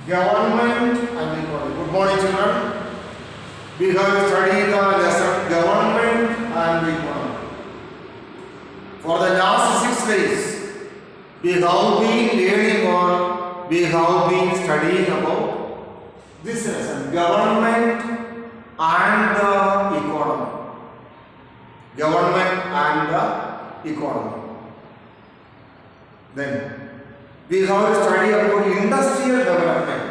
government and economy. Good morning, children. We have studied the lesson government and economy. For the last 6 days, we have been learning or we have been studying about this lesson, government and the economy. Government and the economy. Then we have studied about industrial development.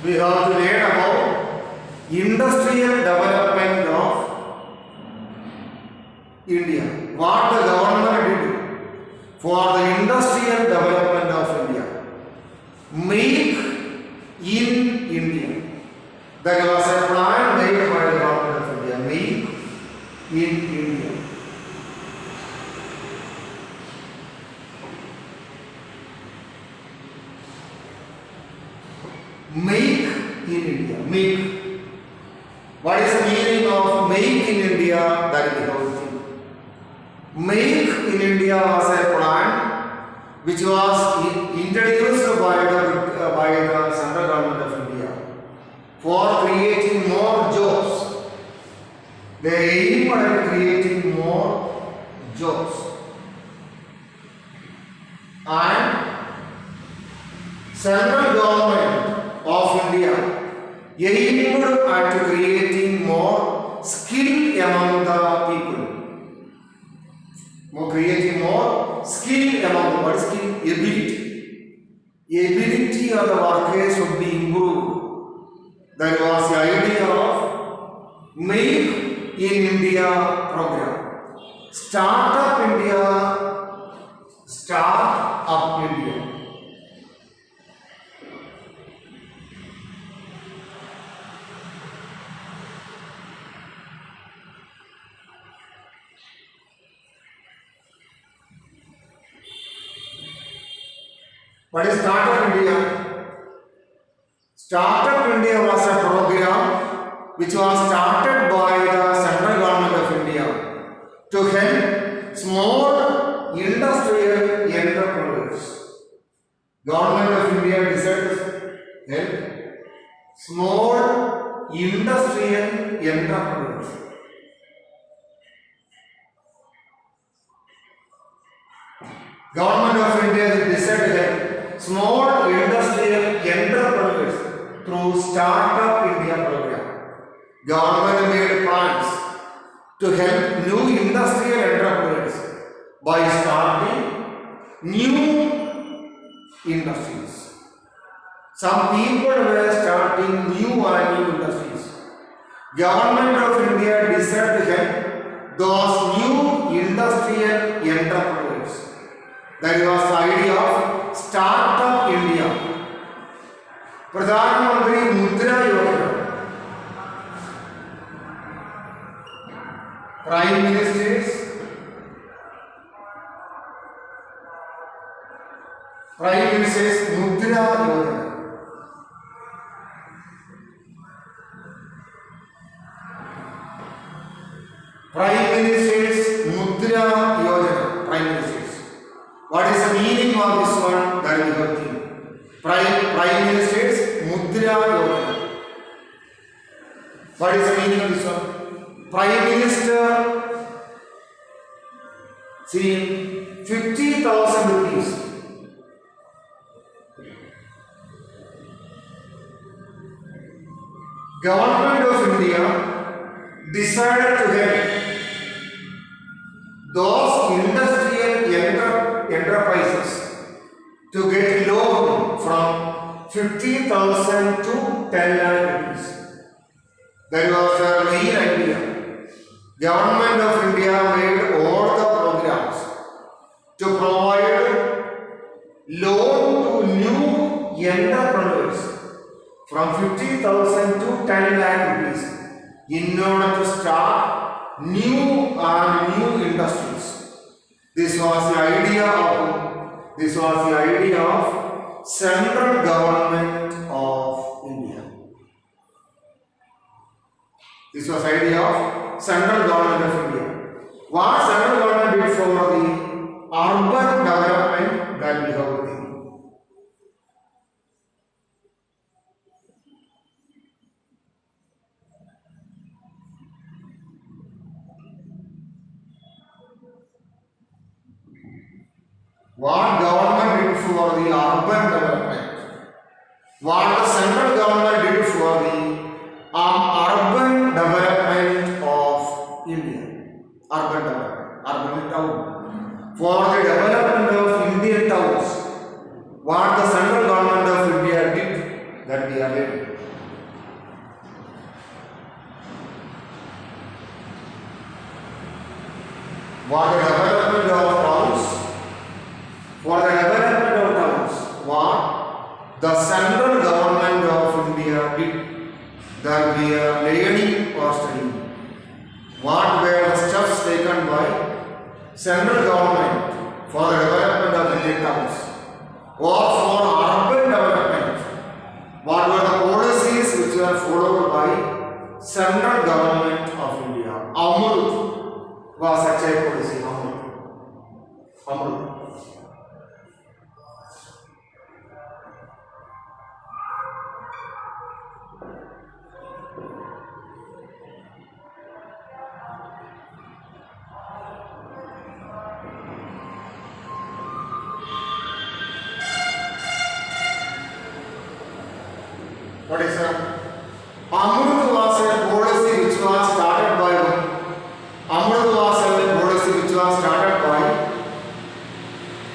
We have to learn about industrial development of India. What the government did for the industrial development of India. Make in India. There was a plan made by the government of India. Make in India. Make in India. Make. What is the meaning of make in India? That is the whole thing. Make in India was a plan which was introduced by the central government of India for creating more jobs. They aim at creating more jobs. And central government of India aimed at creating more skill among the people. Creating more skill among the what skill? Ability. Ability of the workers should be improved. That was the idea of Make in India program. Start up India. What is Startup India? Startup India was a program which was started by the central government of India to help small industrial entrepreneurs. Government of India decided to help small industrial entrepreneurs. Government of India decided to help small industrial entrepreneurs through Startup India program. Government made plans to help new industrial entrepreneurs by starting new industries. Some people were starting new industries. Government of India decided to help those new industrial entrepreneurs. That was the idea of Startup India. Pradhan Mantri Mudra Yojana. Prime Minister's Mudra Yojana. Prime Minister's Mudra Yojana. Prime Minister's. What is the meaning of this one? That is the thing. Prime Minister's Mudra Yojana. What is the meaning of this one? Prime Minister, see, 50,000 rupees. Government of India decided to help those industrial enterprises to get loan from 50,000 to 10 lakh rupees. That was their main idea. Government of India made all the programs to provide loan to new entrepreneurs from 50,000 to 10 lakh rupees in order to start new industries. This was the idea of central government of India. This was the idea of central government of India. What central government did for the urban development that we have seen? What government did for the urban development? What the central government did for the urban development of India? Urban development, urban town. For the development of Indian towns, what the central government of India did, that we are reading. What the development of towns? For the development of towns, what the central government of India did, that we are learning or studying. What were the steps taken by central government for the development of Indian towns or for urban development? What were the policies which were followed by central government of India? Amrut was such a policy. Amrut. What is that? Amrut was a policy which was started by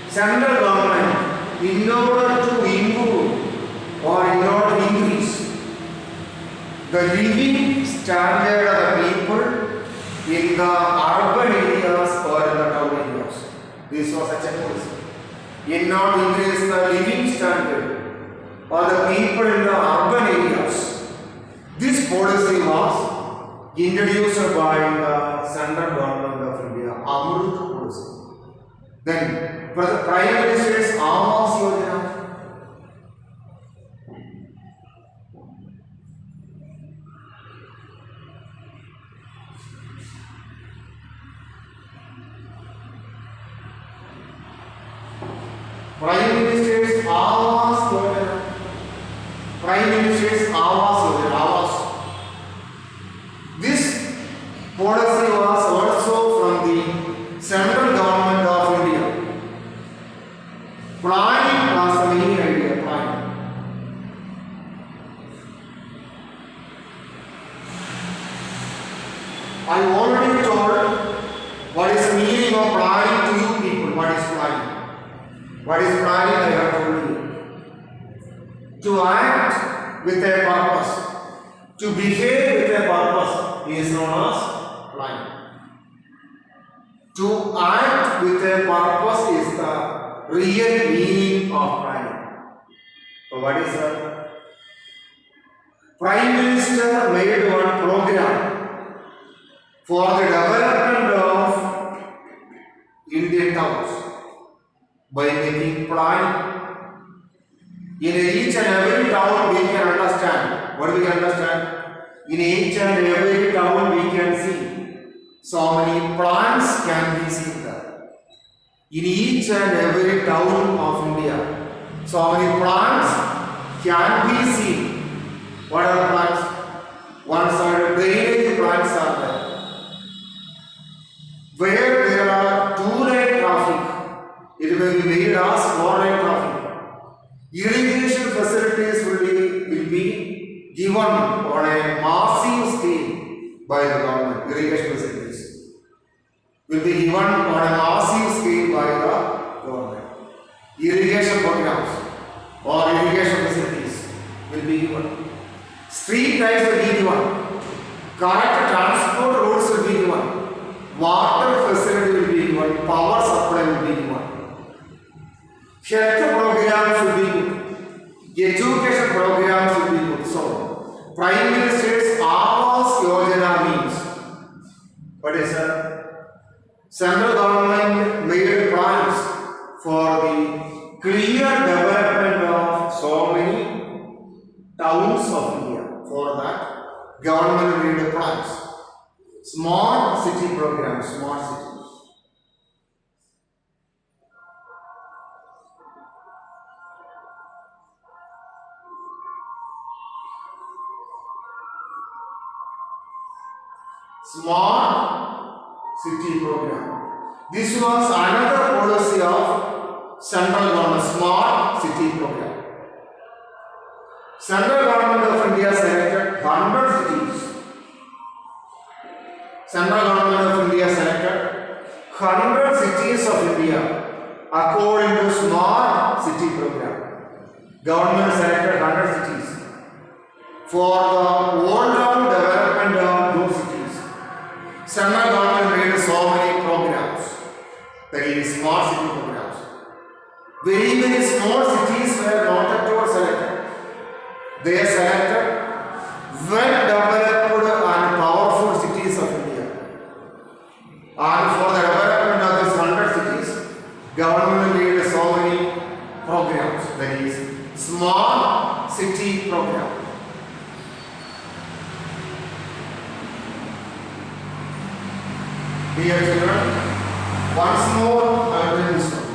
central government in order to improve or in order to increase the living standard of the people in the urban areas or in the town areas. This was such a policy. In order to increase the living standard or the people in the urban areas. This policy was introduced by the central government of India, Amrut policy. Then, Prime Minister's Awas Yojana. Prime Minister's Awas Yojana. Prime Minister's Awas Yojana. This policy was also from the central government of India. Planning was the main idea. Planning. I already told what is the meaning of planning to you people. What is planning? What is planning? I have told you. To act with a purpose, to behave with a purpose is known as planning. To act with a purpose is the real meaning of planning. So what is that? Prime Minister made one program for the development of Indian towns by making planning. In each and every town we can understand. What do we understand? In each and every town we can see so many plants can be seen there. In each and every town of India, so many plants can be seen. What are the plants? One side drainage plants are there. Where there are two-lane traffic, it will be made as four-lane traffic. Irrigation facilities will be given on a massive scale by the government. Irrigation facilities will be given on a massive scale by the government. Irrigation programs or irrigation facilities will be given. Street lights will be given. Correct transport roads will be given. Water facility will be given. Power supply will be given. Health programs will be good. Education programs will be good. So, Prime Minister's Awas Yojana means, what is Central government made plans for the clear development of so many towns of India. For that, government made plans. Smart city program, smart cities. Smart city program. This was another policy of central government, smart city program. Central government of India selected 100 cities. Central government of India selected 100 cities of India according to smart city program. Government selected 100 cities for the all-round development of those cities. Central government made so many programs, that is smart city programs. Very many small cities were not at all selected. They selected well-developed and powerful cities of India. And for the development of these 100 cities, government made so many programs, that is smart city program. Dear children, once more I will listen.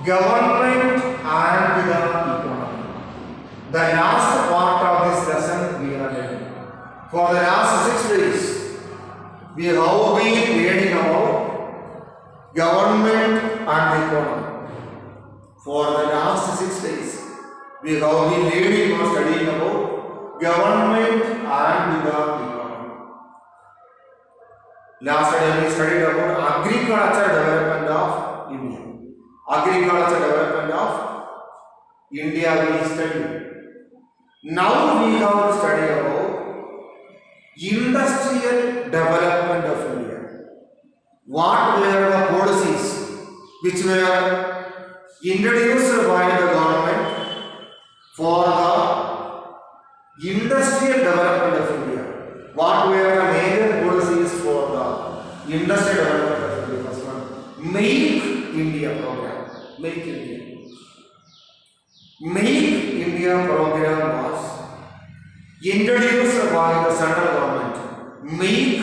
Government and the economy. The last part of this lesson we are learning. For the last 6 days, we have been learning about government and economy. For the last 6 days, we have been learning or studying about government and the economy. Last time we studied about agriculture development of India. Agriculture development of India we studied. Now we have to study about industrial development of India. What were the policies which were introduced by the government for the industrial development of India? What were the major policies for the industrial development of India? First one, Make India program. Make India. Make India program was introduced by the central government. Make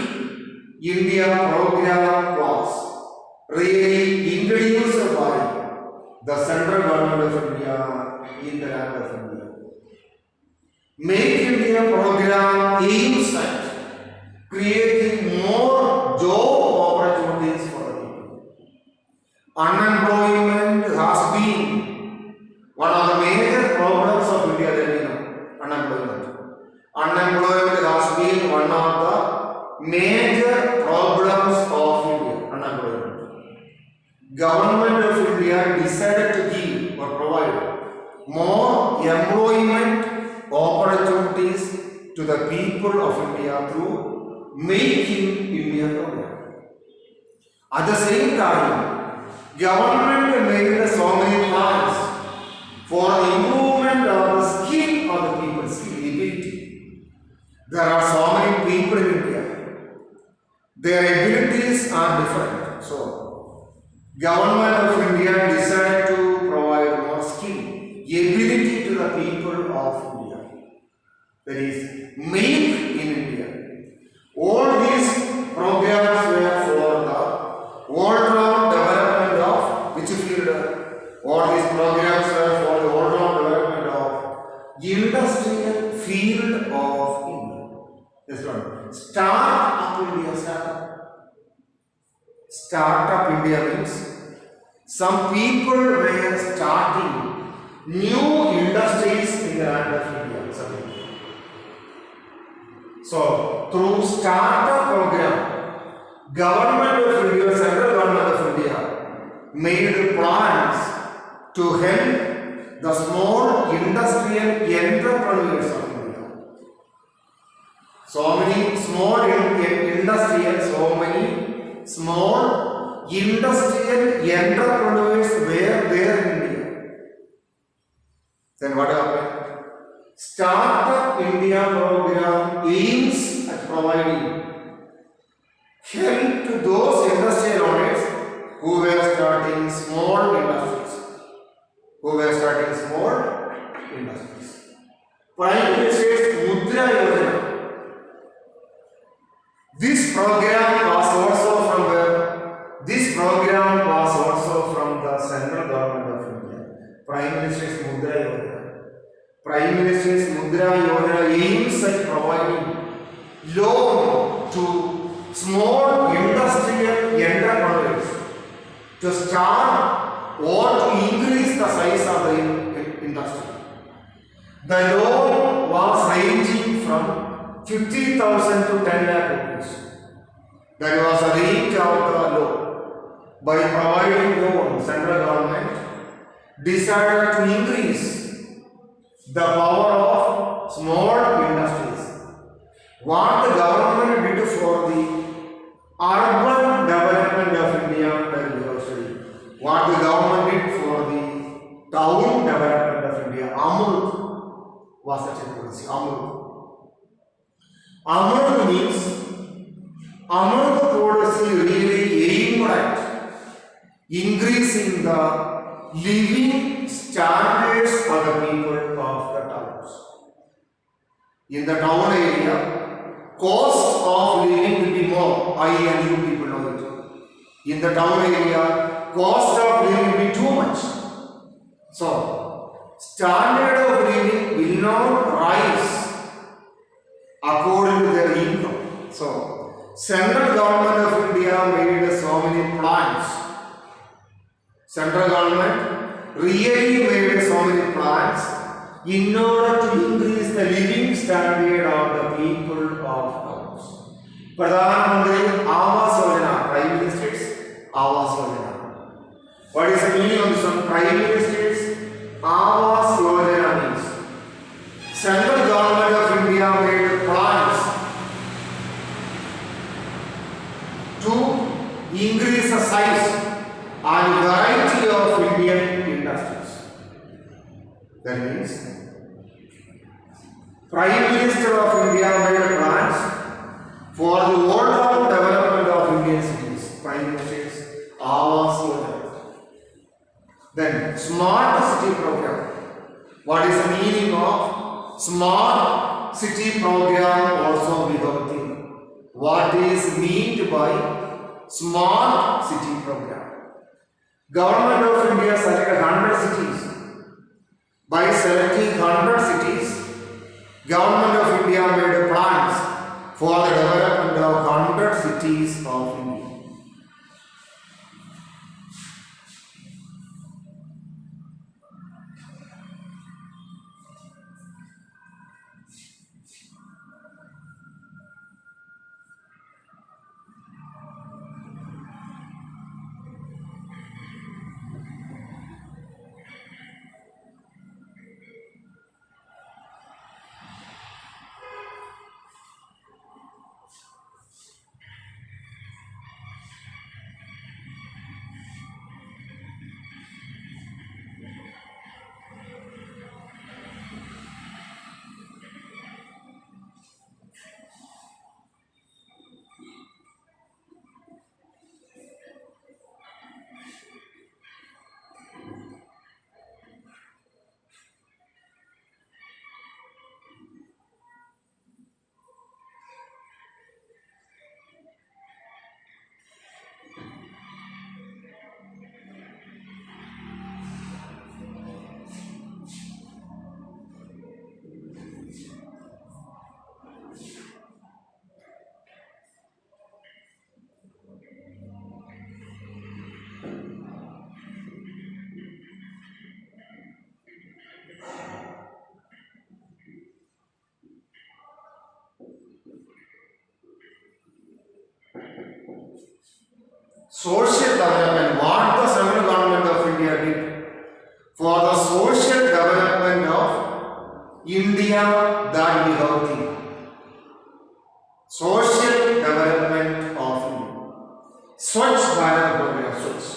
India program was really introduced by the central government of India in the land of India. Make India program aims at creating more job opportunities for the people. Unemployment has been one of the major problems of India. Unemployment has been one of the major problems of India. Unemployment. Government of India decided to give or provide more employment opportunities to the people of India through Making India program. At the same time, government made so many plans for the improvement of the skill of the people, skill ability. There are so many people in India. Their abilities are different. So, government of India decided to provide more skill, ability to the people of India. That is, Make in India. All these programs were for the all-round development of which field? All these programs were for the all-round development of industrial field of India. This one. Start-up India. Start-up India means some people were starting new industries in the land of India. So, through startup program, government of India, central government of India made plans to help the small industrial entrepreneurs of India. So many small industrial, so many small industrial entrepreneurs were there in India. Then what happened? Startup India program aims at providing help to those industrial owners who were starting small industries. Prime Minister's Mudra Yojana. This program was also from the central government of India. Prime Minister's Mudra Yojana. Prime Minister's Mudra Yojana aims at providing loan to small industrial enterprises to start or to increase the size of the industry. The loan was ranging from 50,000 to 10 lakh rupees. That was a range of the loan. By providing loan, central government decided to increase the power of small industries. What the government did for the urban development of India, that we have studied. What the government did for the town development of India, Amrut was such a policy. Amrut means Amrut policy really aimed at increasing the living standards of the people of the towns. In the town area, cost of living will be more. I and you people know it. In the town area, cost of living will be too much. So, standard of living will not rise according to their income. So, central government of India made so many plans. Central government really made so many plans in order to increase the living standard of the people of towns. Pradhan Mantri Awas Yojana, Prime Minister's Awas Yojana. What is the meaning of this one? Prime Minister's Awas Yojana means central government of India made plans to increase the size and variety of Indian industries. That means Prime Minister of India made plans for the overall development of Indian cities. Prime Minister's Awas Yojana. Then Smart City Program. What is the meaning of Smart City Program? Also we have to think. What is meant by Smart City Program? Government of India selected 100 cities. By selecting 100 cities, Government of India made plans for the development of 100 cities of India. Social development, what the central government of India did for the social development of India, that we have to think. Social development of India. Swachh Bharat program, Swachh.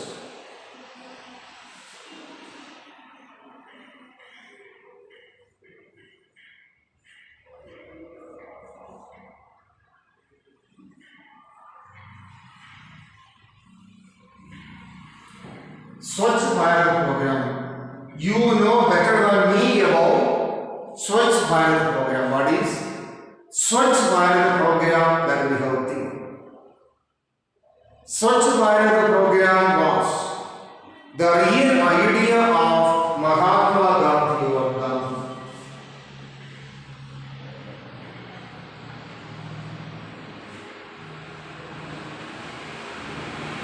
Swachh Bharat program. You know better than me about Swachh Bharat program. What is Swachh Bharat program that we have seen? Swachh Bharat program was the real idea of Mahatma Gandhi or Gandhi.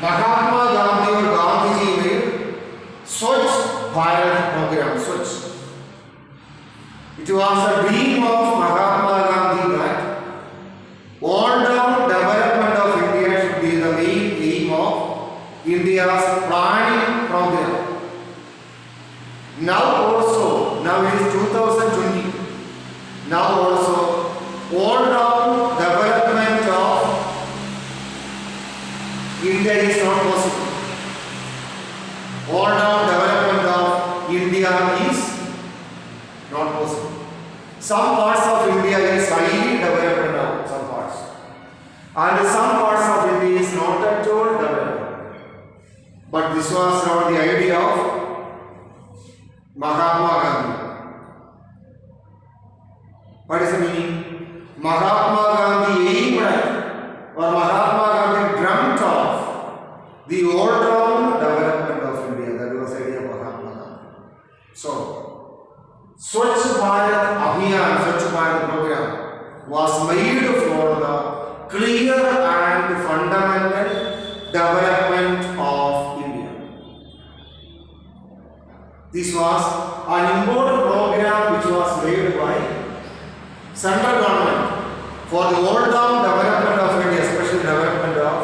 Mahatma Gandhi or Gandhi ji made Swachh Bharat program. Swachh. It was a dream of Mahatma Gandhi that all-round development of India should be the main aim of India's planning program. Now it is 2020. Now also, all-round development of India is not possible. All-round development of India is not possible. Some parts of India is highly developed now, some parts. And some parts of India is not at all developed. But this was not the idea of Mahatma Gandhi. What is the meaning? Mahatma Gandhi aimed at, or Mahatma Gandhi dreamt of, the all-round development of India. That was the idea of Mahatma Gandhi. So, Swachh Bharat Abhiyan, Swachh Bharat program was made for the clear and fundamental development of India. This was an important program which was made by central government for the all-round development of India, especially development of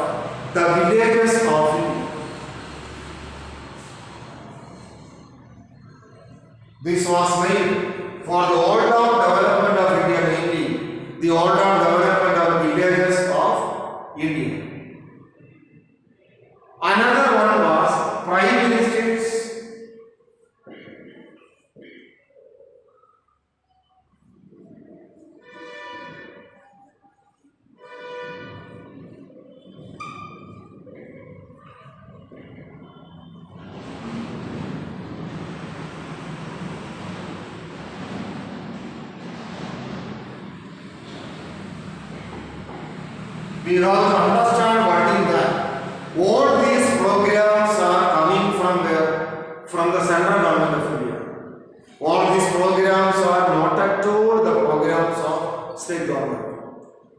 the villages of India. This was made for the all-round development of India, mainly the all-round development of villages of India. Another one was Prime Minister's we have to understand what is that. All these programs are coming from the central government of India. All these programs are not at all the programs of state government.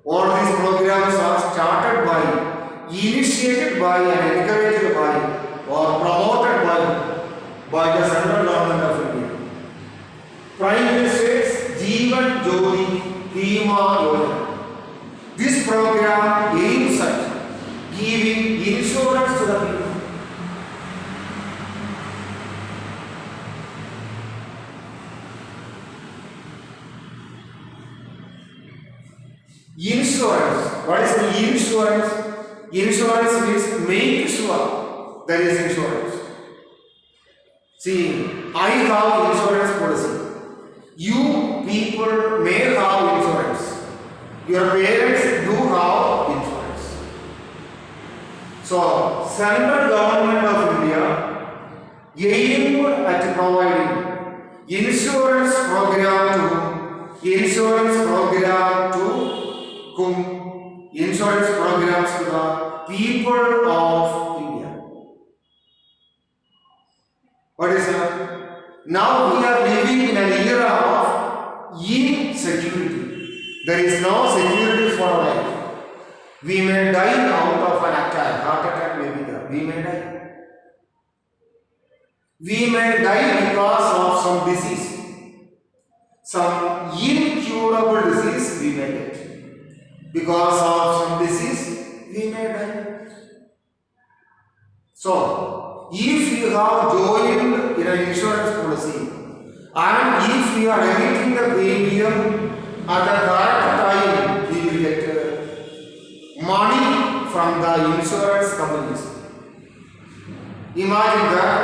All these programs are started by, initiated by and encouraged by or promoted by the central government of India. Prime Minister's Jeevan Jyoti Bima Yojana. This program aims at giving insurance to the people. Insurance. What is the insurance? Insurance means make sure there is insurance. See, I have insurance policy. You people may have insurance. Your parents do have insurance. So, central government of India aimed at providing insurance program to insurance programs to the people of India. What is that? Now we are living in an era of insecurity. There is no security for life. We may die out of an attack, heart attack may be there. We may die. We may die because of some disease. Some incurable disease we may get. Because of some disease we may die. So, if you have joined in an insurance policy and if we are emitting the premium at the correct time, we will get money from the insurance companies. Imagine that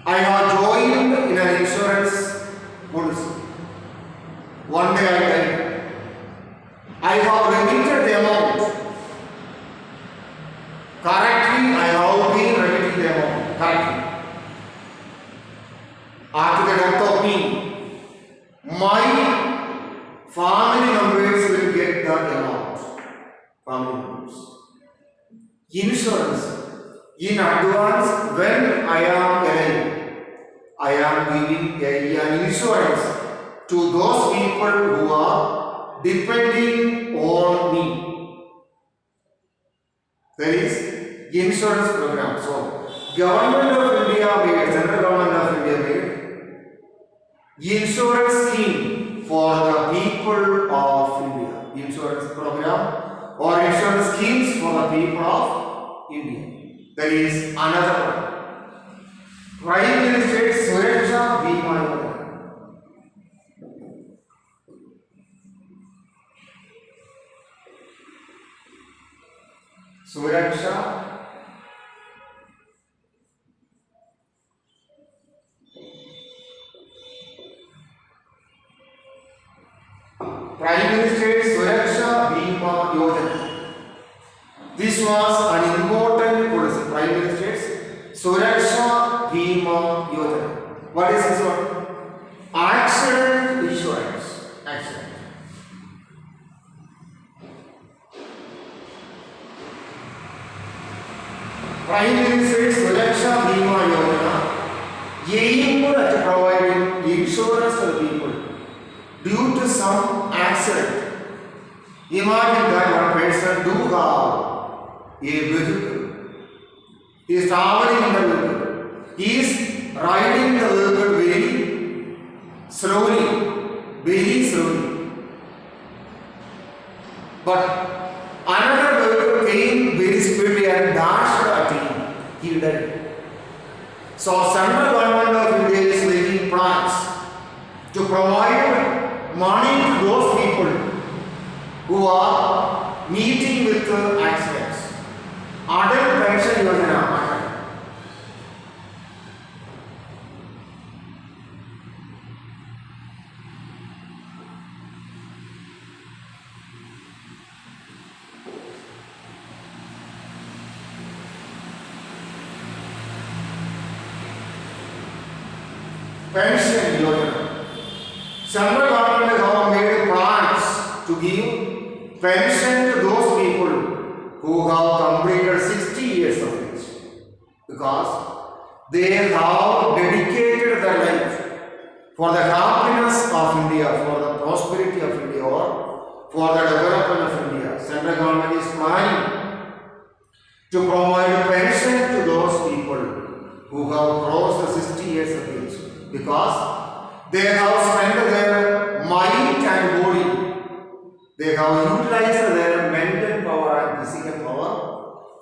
I have joined in an insurance policy. One day I died. I have remitted the amount. Correctly, I have been remitting the amount. Correctly. family members. Insurance. In advance, when I am alive, I am giving an insurance to those people who are depending on me. There is insurance program. So, Government of India made, Central Government of India made insurance scheme for the people of India. Insurance program or insurance schemes for the people of India. There is another one. Prime Minister Suraksha Bima Yojana. Suraksha Prime Minister Suraksha Bima Yojana. This was an important policy. Prime Minister's Suraksha Bima Yojana. What is this one? Accident insurance. Accident. Prime Minister's Suraksha Bima Yojana aimed at providing insurance to the people due to some accident. Imagine that one person do have a vehicle. He is traveling in the vehicle. He is riding the vehicle very slowly. But another vehicle came very speedily and dashed at him. He died. So, Central Government of India is making plans to provide money to those people who are meeting with accidents. Adult Pension Yojana. Pension Yojana. Central government have made plans to give pension to those people who have completed 60 years of age, because they have dedicated their life for the happiness of India, for the prosperity of India, or for the development of India. Central government is planning to provide pension to those people who have crossed the 60 years of age, because they have spent their mind and body. They have utilized their mental power and physical power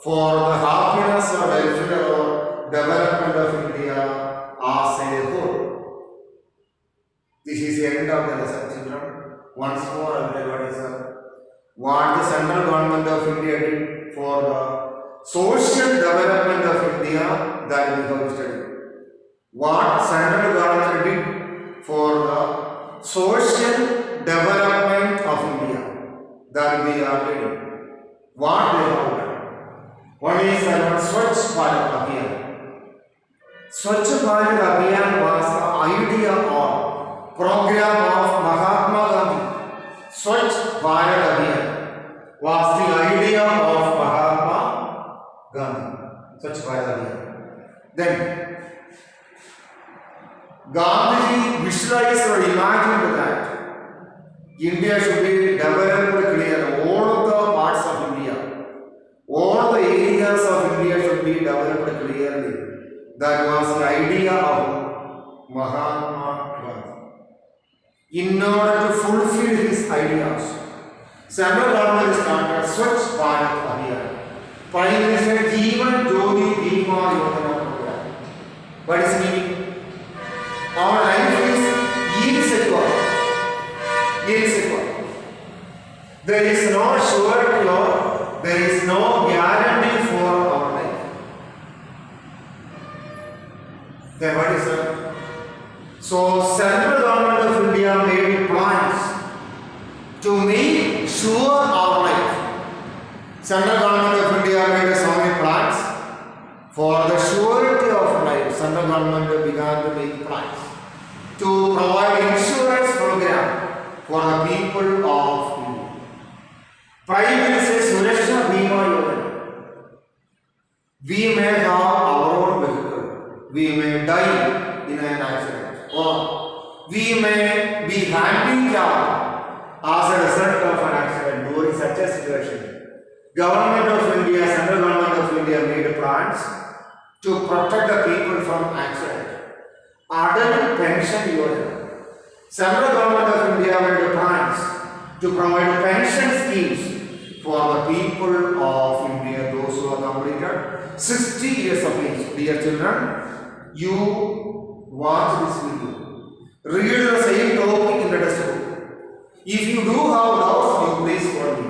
for the happiness or welfare or development of India as a whole. This is the end of the lesson, children. Once more, I will tell what the Central Government of India did for the social development of India, that we have studied. What Central Government did for the social development of India, that we are reading. What they have done. One is Swachh Bharat Abhiyan. Swachh Bharat Abhiyan was the idea or program of Mahatma Gandhi. Swachh Bharat Abhiyan was the idea of Mahatma Gandhi. Swachh Bharat Abhiyan. Then Gandhiji visualized or imagined that India should be developed clear. All of the parts of India, all the areas of India should be developed clearly. That was the idea of Mahatma Gandhi. In order to fulfill his ideas, Central Government started Swachh Bharat Abhiyan. Prime Minister Jeevan Jyoti Bima Yojana program. What is meaning? Our life is insecure. There is no surety or there is no guarantee for our life. Then what is that? So Central Government of India made plans to make sure our life. Central Government of India made so many plans for the surety of life. Central Government began to make plans to provide insurance program for the people of India. Prime Minister Suresh we may die in an accident, or we may be handicapped as a result of an accident. During such a situation, Government of India, Central Government of India made plans to protect the people from accident. Adult Pension Yojana. Central Government of India made plans to provide pension schemes for the people of India, those who are completed 60 years of age. Dear children, you watch this video. Read the same topic in the textbook. If you do have doubts, you please call me.